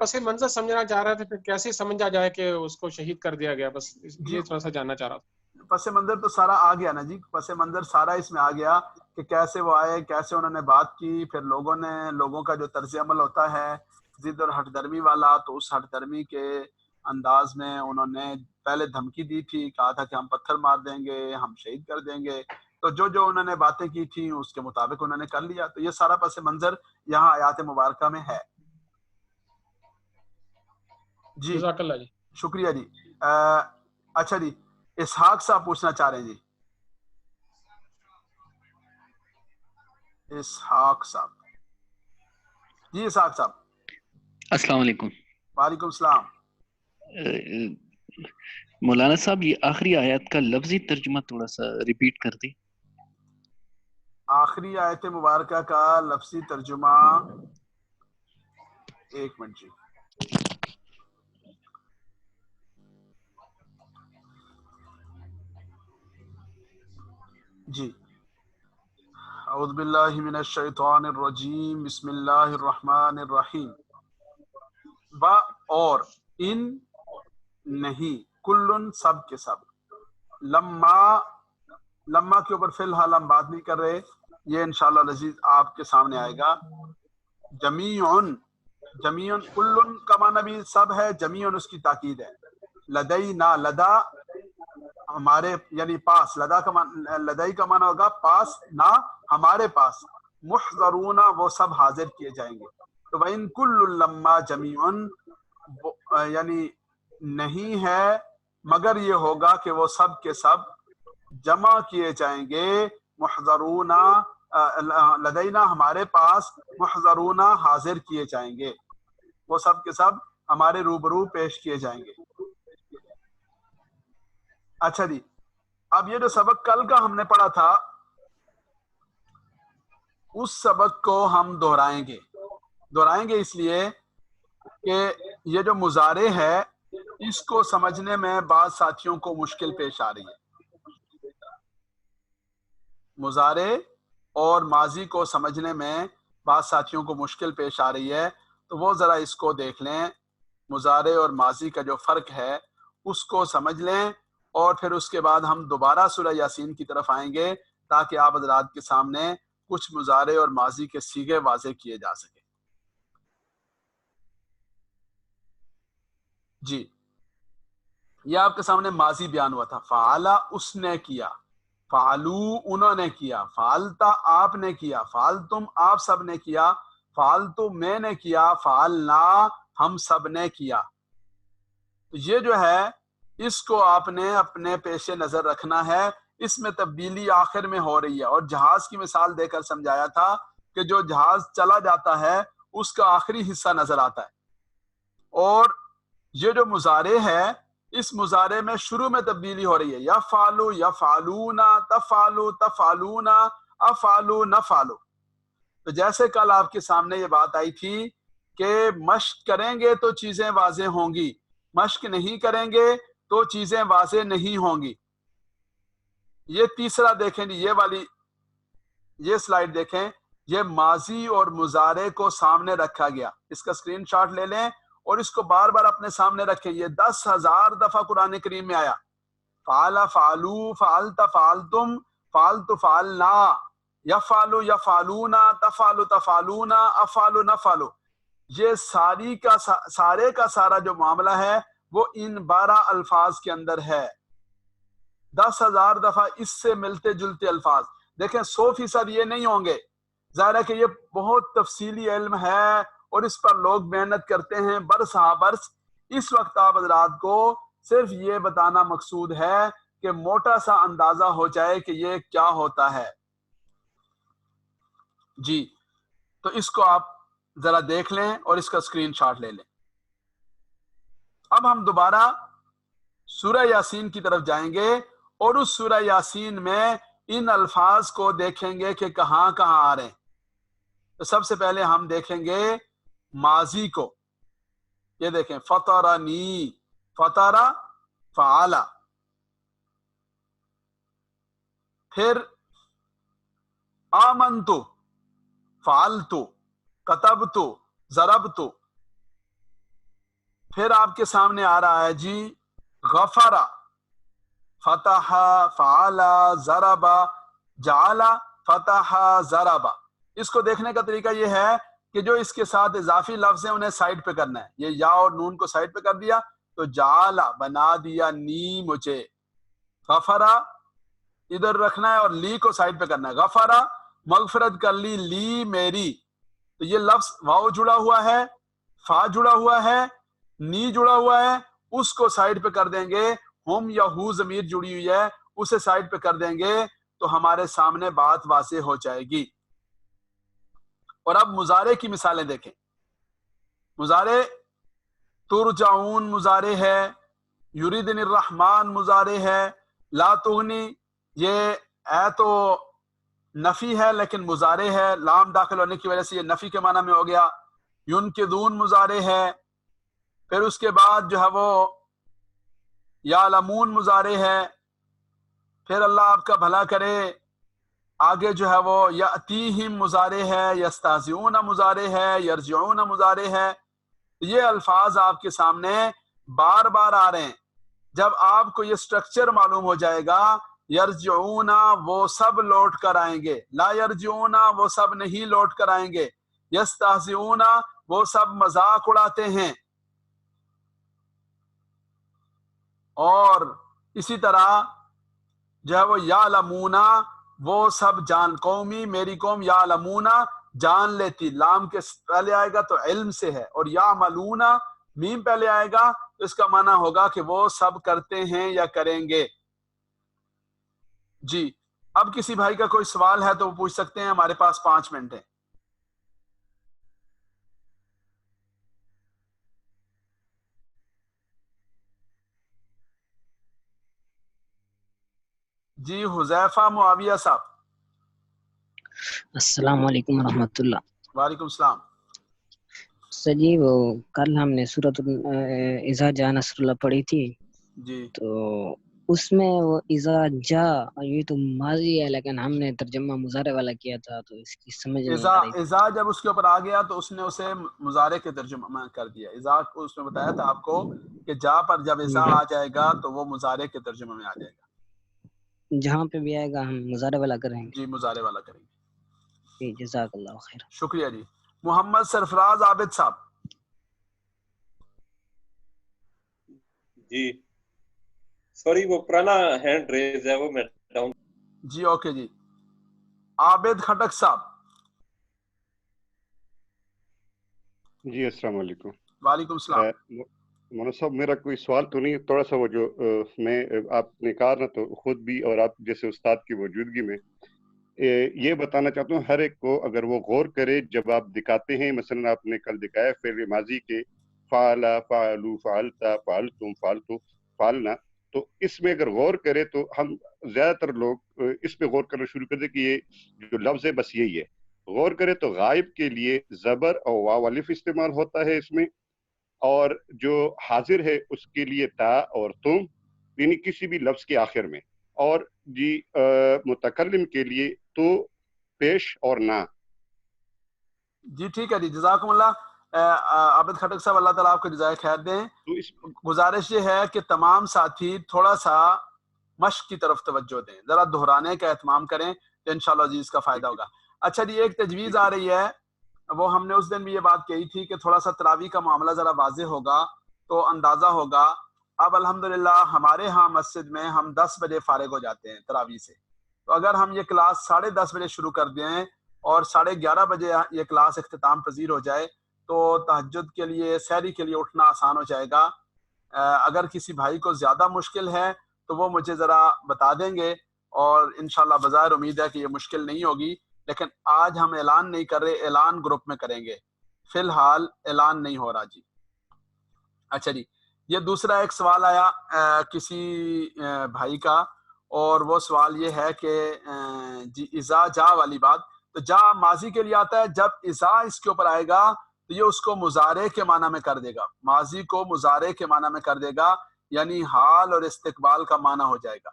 پس منظر سمجھنا چاہ رہا تھا، پھر کیسے سمجھا جائے کہ اس کو شہید کر دیا گیا، بس یہ تھوڑا سا جاننا چاہ رہا تھا. پس منظر تو سارا آ گیا نا جی، پس منظر سارا اس میں آ گیا کہ کیسے وہ آئے، کیسے انہوں نے بات کی، پھر لوگوں کا جو طرز عمل ہوتا ہے ضد اور ہٹ درمی والا، تو اس ہٹ درمی کے انداز میں انہوں نے پہلے دھمکی دی تھی، کہا تھا کہ ہم پتھر مار دیں گے، ہم شہید کر دیں گے. تو جو انہوں نے باتیں کی تھیں اس کے مطابق انہوں نے کر لیا. تو یہ سارا پس منظر یہاں آیات مبارکہ میں ہے. جی جزاک اللہ جی. شکریہ جی. اچھا جی اسحاق صاحب پوچھنا چاہ رہے ہیں. جی اسحاق صاحب. جی اسحاق صاحب. السلام علیکم. وعلیکم السلام. مولانا صاحب یہ آخری آیات کا لفظی ترجمہ تھوڑا سا ریپیٹ کر دیں. آخری آیت مبارکہ کا لفظی ترجمہ، ایک منٹ جی. اعوذ باللہ من الشیطان الرجیم، بسم اللہ الرحمن الرحیم. با اور، ان نہیں، کلن سب کے سب، لما کے اوپر فی الحال ہم بات نہیں کر رہے، یہ انشاءاللہ العزیز آپ کے سامنے آئے گا. جمیعن کلن کا معنی بھی سب ہے، جمیعن اس کی تاکید ہے. لدینا، لدا ہمارے یعنی پاس، لدائی کا معنی ہوگا پاس، نہ ہمارے پاس. محضرون وہ سب حاضر کیے جائیں گے. تو وَإِن كُلٌّ لَمَّا جَمِيعٌ یعنی نہیں ہے مگر یہ ہوگا کہ وہ سب کے سب جمع کیے جائیں گے. محضرون لدینا ہمارے پاس، محضرون حاضر کیے جائیں گے، وہ سب کے سب ہمارے روبرو پیش کیے جائیں گے. اچھا جی اب یہ جو سبق کل کا ہم نے پڑھا تھا اس سبق کو ہم دہرائیں گے اس لیے کہ یہ جو مضارع ہے اس کو سمجھنے میں بعض ساتھیوں کو مشکل پیش آ رہی ہے. مضارع اور ماضی کو سمجھنے میں بعض ساتھیوں کو مشکل پیش آ رہی ہے، تو وہ ذرا اس کو دیکھ لیں، مضارع اور ماضی کا جو فرق ہے اس کو سمجھ لیں، اور پھر اس کے بعد ہم دوبارہ سورہ یاسین کی طرف آئیں گے تاکہ آپ حضرات کے سامنے کچھ مضارع اور ماضی کے صیغے واضح کیے جا سکیں. جی یہ آپ کے سامنے ماضی بیان ہوا تھا، فعلا اس نے کیا، فعلو انہوں نے کیا، فعلتا آپ نے کیا، فعلتم آپ سب نے کیا، فعلتو میں نے کیا، فعلنا ہم سب نے کیا. تو یہ جو ہے اس کو آپ نے اپنے پیش نظر رکھنا ہے. اس میں تبدیلی آخر میں ہو رہی ہے، اور جہاز کی مثال دے کر سمجھایا تھا کہ جو جہاز چلا جاتا ہے اس کا آخری حصہ نظر آتا ہے. اور یہ جو مضارع ہے اس مضارع میں شروع میں تبدیلی ہو رہی ہے، یفعلوا یفعلون تفعلوا تفعلون افعلوا نفعلوا. تو جیسے کل آپ کے سامنے یہ بات آئی تھی کہ مشق کریں گے تو چیزیں واضح ہوں گی، مشق نہیں کریں گے تو چیزیں واضح نہیں ہوں گی. یہ تیسرا دیکھیں جی، یہ والی یہ سلائیڈ دیکھیں، یہ ماضی اور مضارع کو سامنے رکھا گیا. اس کا اسکرین شاٹ لے لیں اور اس کو بار بار اپنے سامنے رکھیں. یہ 10,000 دفعہ قرآن کریم میں آیا. فعل فعلوا فعلت فعلتم فعلت فعلنا یفعلوا یفعلون تفعلوا تفعلون افعلوا نفعلوا. یہ سارے کا سارا جو معاملہ ہے وہ ان 12 الفاظ کے اندر ہے. 10,000 دفعہ اس سے ملتے جلتے الفاظ. دیکھیں 100% یہ نہیں ہوں گے، ظاہر ہے کہ یہ بہت تفصیلی علم ہے اور اس پر لوگ محنت کرتے ہیں برس ہا برس. اس وقت آپ حضرات کو صرف یہ بتانا مقصود ہے کہ موٹا سا اندازہ ہو جائے کہ یہ کیا ہوتا ہے. جی تو اس کو آپ ذرا دیکھ لیں اور اس کا اسکرین شاٹ لے لیں. اب ہم دوبارہ سورہ یاسین کی طرف جائیں گے اور اس سورہ یاسین میں ان الفاظ کو دیکھیں گے کہ کہاں کہاں آ رہے ہیں. تو سب سے پہلے ہم دیکھیں گے ماضی کو. یہ دیکھیں فطرنی، فطرہ فعلا، پھر آمنتو فعلتو کتبتو ضربتو. پھر آپ کے سامنے آ رہا ہے جی غفرا، فتح فعلا ضربا جعلا فتح ضربا. اس کو دیکھنے کا طریقہ یہ ہے کہ جو اس کے ساتھ اضافی لفظ ہیں انہیں سائڈ پہ کرنا ہے. یہ یا اور نون کو سائڈ پہ کر دیا تو جعلا بنا دیا نی مجھے. غفرا ادھر رکھنا ہے اور لی کو سائڈ پہ کرنا ہے. غفرا مغفرت کر لی، لی میری. تو یہ لفظ واو جڑا ہوا ہے، فا جڑا ہوا ہے، نی جڑا ہوا ہے، اس کو سائڈ پہ کر دیں گے. ہم یا ہو ضمیر جڑی ہوئی ہے اسے سائڈ پہ کر دیں گے تو ہمارے سامنے بات واضح ہو جائے گی. اور اب مضارع کی مثالیں دیکھیں. مضارع ترجعون مضارع ہے، یریدن الرحمن مضارع ہے، لا تغنی یہ اے تو نفی ہے لیکن مضارع ہے، لام داخل ہونے کی وجہ سے یہ نفی کے معنی میں ہو گیا. ینقذون مضارع ہے. پھر اس کے بعد جو ہے وہ یعلمون مضارع ہے. پھر اللہ آپ کا بھلا کرے آگے جو ہے وہ یاتیہم مضارع ہے، یستہزئون مضارع ہے، یرجعون مضارع ہے. یہ الفاظ آپ کے سامنے بار بار آ رہے ہیں. جب آپ کو یہ سٹرکچر معلوم ہو جائے گا، یرجعون وہ سب لوٹ کر آئیں گے، لا یرجعون وہ سب نہیں لوٹ کر آئیں گے، یستہزئون وہ سب مذاق اڑاتے ہیں. اور اسی طرح جو ہے وہ یعلمون وہ سب جان، قومی میری قوم، یعلمون جان لیتی. لام کے پہلے آئے گا تو علم سے ہے، اور یعملون میم پہلے آئے گا تو اس کا معنی ہوگا کہ وہ سب کرتے ہیں یا کریں گے. جی اب کسی بھائی کا کوئی سوال ہے تو وہ پوچھ سکتے ہیں، ہمارے پاس 5 منٹ ہیں. جی حذیفہ معاویہ صاحب. السلام علیکم ورحمۃ اللہ. وعلیکم السلام. سر جی وہ کل ہم نے سورۃ اذا جاء نصر اللہ پڑھی تھی جی، تو اس میں وہ اذا جاء یہ تو ماضی ہے لیکن ہم نے ترجمہ مضارع والا کیا تھا تو اس کی سمجھ نہیں آ رہی. اذا جب اس کے اوپر آ گیا تو اس نے اسے مضارع کے ترجمہ کر دیا. اذا کو اس نے بتایا تھا آپ کو کہ جا پر جب اذا آ جائے گا تو وہ مضارع کے ترجمے میں آ جائے گا. جہاں پہ بھی آئے گا ہم مضارع والا کریں گے. جی مضارع والا کریں گے. جی جزاک اللہ خیر. شکریہ جی. محمد سرفراز عابد صاحب. جی سوری وہ پرانا ہینڈ ریز ہے وہ میں ڈاؤن. جی اوکے جی. عابد خٹک صاحب. جی السلام علیکم. وعلیکم السلام. مولانا صاحب میرا کوئی سوال تو نہیں، تھوڑا سا وہ جو میں آپ نے کہا نا تو خود بھی اور آپ جیسے استاد کی موجودگی میں یہ بتانا چاہتا ہوں ہر ایک کو اگر وہ غور کرے جب آپ دکھاتے ہیں، مثلا آپ نے کل دکھایا فعل ماضی کے فعلا فعلو فعلتا فعلتم فعلتو فعلنا، تو اس میں اگر غور کرے تو ہم زیادہ تر لوگ اس پہ غور کرنا شروع کر دیں کہ یہ جو لفظ ہے بس یہی ہے. غور کرے تو غائب کے لیے زبر اور واو الف استعمال ہوتا ہے اس میں، اور جو حاضر ہے اس کے لیے تا اور تم، یعنی کسی بھی لفظ کے آخر میں، اور جی متکلم کے لیے تو، پیش اور نہ. جی ٹھیک ہے جی، جزاکم اللہ عابد خٹک صاحب، اللہ تعالیٰ آپ کو جزائے خیر دیں. گزارش یہ ہے کہ تمام ساتھی تھوڑا سا مشق کی طرف توجہ دیں، ذرا دہرانے کا اہتمام کریں تو انشاءاللہ عزیز کا فائدہ ہوگا. اچھا جی، ایک تجویز آ رہی ہے، وہ ہم نے اس دن بھی یہ بات کہی تھی کہ تھوڑا سا تراویح کا معاملہ ذرا واضح ہوگا تو اندازہ ہوگا. اب الحمدللہ ہمارے ہاں مسجد میں ہم 10 بجے فارغ ہو جاتے ہیں تراویح سے، تو اگر ہم یہ کلاس 10:30 بجے شروع کر دیں اور 11:30 بجے یہ کلاس اختتام پذیر ہو جائے تو تہجد کے لیے، سحری کے لیے اٹھنا آسان ہو جائے گا. اگر کسی بھائی کو زیادہ مشکل ہے تو وہ مجھے ذرا بتا دیں گے، اور انشاءاللہ بظاہر امید ہے کہ یہ مشکل نہیں ہوگی. لیکن آج ہم اعلان نہیں کر رہے، اعلان گروپ میں کریں گے، فی الحال اعلان نہیں ہو رہا جی. اچھا جی، یہ دوسرا ایک سوال آیا کسی بھائی کا، اور وہ سوال یہ ہے کہ جی اذا جا والی بات، تو جا ماضی کے لیے آتا ہے، جب اذا اس کے اوپر آئے گا تو یہ اس کو مضارع کے معنی میں کر دے گا، ماضی کو مضارع کے معنی میں کر دے گا، یعنی حال اور استقبال کا معنی ہو جائے گا.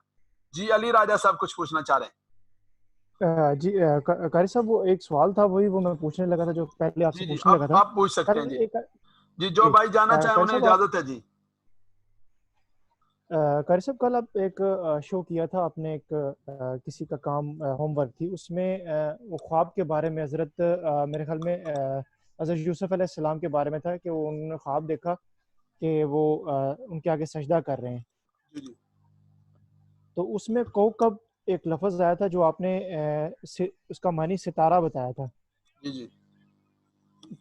جی علی راجہ صاحب کچھ پوچھنا چاہ رہے ہیں؟ جی قاری صاحب، وہ ایک سوال تھا، وہی وہ میں پوچھنے لگا تھا جو پہلے آپ سے پوچھنے لگا تھا. آپ پوچھ سکتے ہیں جی. جی جو بھائی جانا چاہیں انہیں اجازت ہے جی. قاری صاحب، کل آپ ایک شو کیا تھا آپ نے، ایک کسی کا کام ہوم ورک تھی، اس میں وہ خواب کے بارے میں حضرت میرے خیال میں حضرت یوسف علیہ السلام کے بارے میں تھا کہ وہ انہوں نے خواب دیکھا کہ وہ ان کے آگے سجدہ کر رہے ہیں. تو اس میں کوکب ایک لفظ آیا تھا جو آپ نے اس کا معنی ستارہ بتایا تھا. جی جی،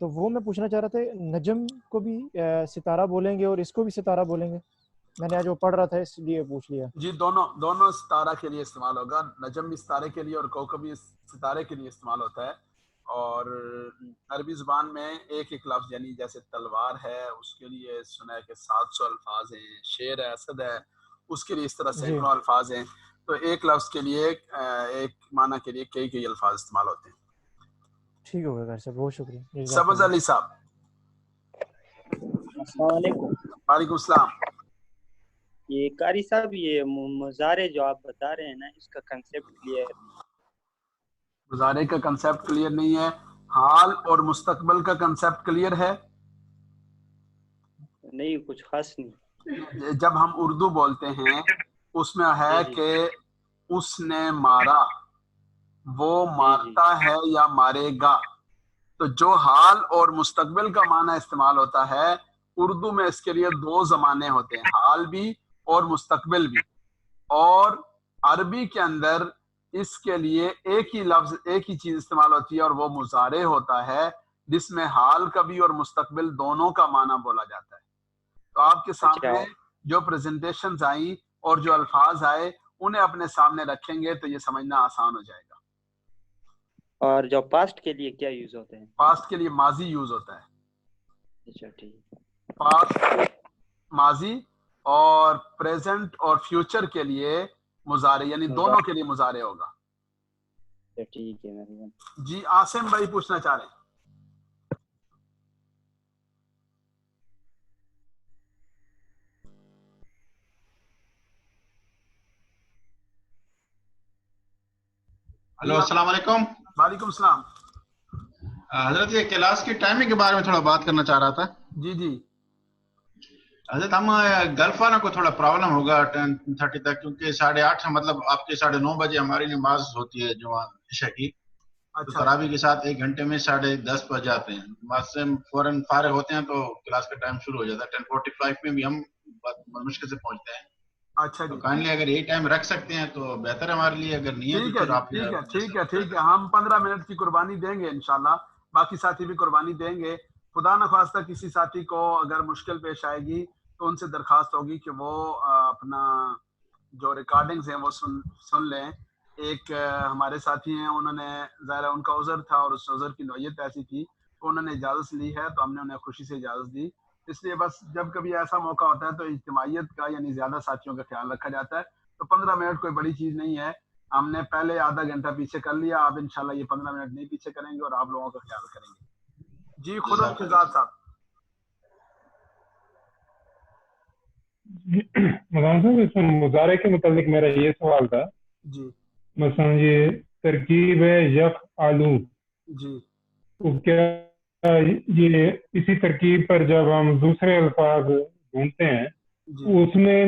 تو وہ میں پوچھنا چاہ رہا تھا، نجم کو بھی ستارہ بولیں گے اور اس کو بھی ستارہ بولیں گے؟ میں نے آج وہ پڑھ رہا تھا اس لیے پوچھ لیا. جی دونوں ستارہ کے لیے استعمال ہوگا، نجم بھی ستارے کے لیے اور کوکب بھی ستارے کے لیے استعمال ہوتا ہے. اور عربی زبان میں ایک ایک لفظ، یعنی جیسے تلوار ہے اس کے لیے سنا ہے کہ 700 الفاظ ہیں، شیر ہے، اسد ہے، اس کے لیے اس طرح سینکڑوں الفاظ ہیں. تو ایک لفظ کے لیے، ایک معنی کے لیے کئی الفاظ استعمال ہوتے ہیں. ٹھیک ہوگا سر صاحب، بہت شکریہ. سبز علی صاحب. السلام علیکم. وعلیکم السلام. یہ قاری صاحب، یہ مضارع جو آپ بتا رہے ہیں نا، اس کا کنسیپٹ کلیئر؟ مضارع کا کنسیپٹ کلیئر نہیں ہے، حال اور مستقبل کا کنسیپٹ کلیئر ہے. نہیں، کچھ خاص نہیں. جب ہم اردو بولتے ہیں اس میں ہے کہ اس نے مارا، وہ مارتا ہے یا مارے گا. تو جو حال اور مستقبل کا معنی استعمال ہوتا ہے اردو میں، اس کے لیے 2 زمانے ہوتے ہیں، حال بھی اور مستقبل بھی. اور عربی کے اندر اس کے لیے ایک ہی لفظ، ایک ہی چیز استعمال ہوتی ہے، اور وہ مضارع ہوتا ہے، جس میں حال کا بھی اور مستقبل دونوں کا معنی بولا جاتا ہے. تو آپ کے سامنے جو پریزنٹیشنز آئیں اور جو الفاظ آئے انہیں اپنے سامنے رکھیں گے تو یہ سمجھنا آسان ہو جائے گا. اور جو پاسٹ کے لیے کیا یوز ہوتے ہیں؟ پاسٹ کے لیے ماضی یوز ہوتا ہے. اچھا ٹھیک. پاسٹ ماضی، اور پریزنٹ اور فیوچر کے لیے مضارع، یعنی دونوں کے لیے مضارع ہوگا. ٹھیک ہے. جی عاصم بھائی پوچھنا چاہ رہے ہیں. ہلو، السلام علیکم. وعلیکم السلام. حضرت یہ کلاس کی ٹائمنگ کے بارے میں تھوڑا بات کرنا چاہ رہا تھا. جی جی حضرت، ہم گلف والوں کو تھوڑا پرابلم ہوگا 10:30 تک، کیونکہ 8:30 مطلب آپ کے 9:30 بجے ہماری نماز ہوتی ہے جو عشاء کی. تو تراویح کے ساتھ 1 گھنٹے میں 10:30 بج جاتے ہیں. نماز سے فوراً فارغ ہوتے ہیں تو کلاس کا ٹائم شروع ہو جاتا ہے. 10:45 میں بھی ہم مشکل سے پہنچتے ہیں. اچھا جی، کائنڈلی اگر یہی ٹائم رکھ سکتے ہیں تو بہتر ہے ہمارے لیے، اگر نہیں ہے تو پھر آپ ٹھیک ہے. ہم 15 منٹ کی قربانی دیں گے انشاءاللہ، باقی ساتھی بھی قربانی دیں گے. خدا نخواستہ کسی ساتھی کو اگر مشکل پیش آئے گی تو ان سے درخواست ہوگی کہ وہ اپنا جو ریکارڈنگز ہیں وہ سن لیں، ایک ہمارے ساتھی ہیں، انہوں نے ظاہر ہے ان کا عذر تھا اور اس عذر کی نوعیت ایسی تھی تو انہوں نے اجازت لی ہے، تو ہم نے انہیں خوشی سے اجازت دی. اس لیے بس جب کبھی ایسا موقع ہوتا ہے تو اجتماعیت کا یعنی زیادہ ساتھیوں کا خیال رکھا جاتا ہے. تو 15 منٹ کوئی بڑی چیز نہیں ہے، ہم نے پہلے آدھا گھنٹہ پیچھے کر لیا، آپ انشاءاللہ یہ 15 منٹ نہیں پیچھے کریں گے اور آپ لوگوں کا خیال کریں گے. جی خدا شہزاد صاحب. مولانا صاحب اس میں مضارع کے متعلق میرا یہ سوال تھا، جی مثلا یہ ترکیب ہے یف آلو، جی تو کیا یہ اسی ترکیب پر جب ہم دوسرے الفاظ ڈھونڈتے ہیں اس میں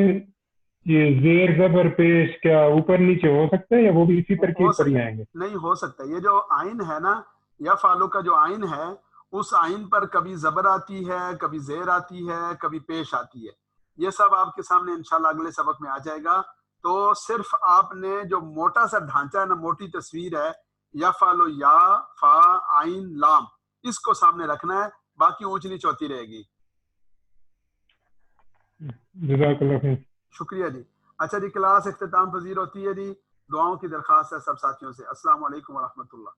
یہ زیر زبر پیش کیا اوپر نیچے ہو سکتا ہے یا وہ بھی اسی ترکیب پر ہی آئیں گے؟ نہیں ہو سکتا. یہ جو آئین ہے نا، یا فالو کا جو آئین ہے، اس آئین پر کبھی زبر آتی ہے، کبھی زیر آتی ہے، کبھی پیش آتی ہے. یہ سب آپ کے سامنے انشاءاللہ اگلے سبق میں آ جائے گا. تو صرف آپ نے جو موٹا سا ڈھانچہ ہے نا، موٹی تصویر ہے، یا فالو یا فا آئین لام، اس کو سامنے رکھنا ہے، باقی اونچ نیچ ہوتی رہے گی. جزاک اللہ خیر. شکریہ جی. اچھا جی، کلاس اختتام پذیر ہوتی ہے جی. دعاؤں کی درخواست ہے سب ساتھیوں سے. السلام علیکم ورحمۃ اللہ.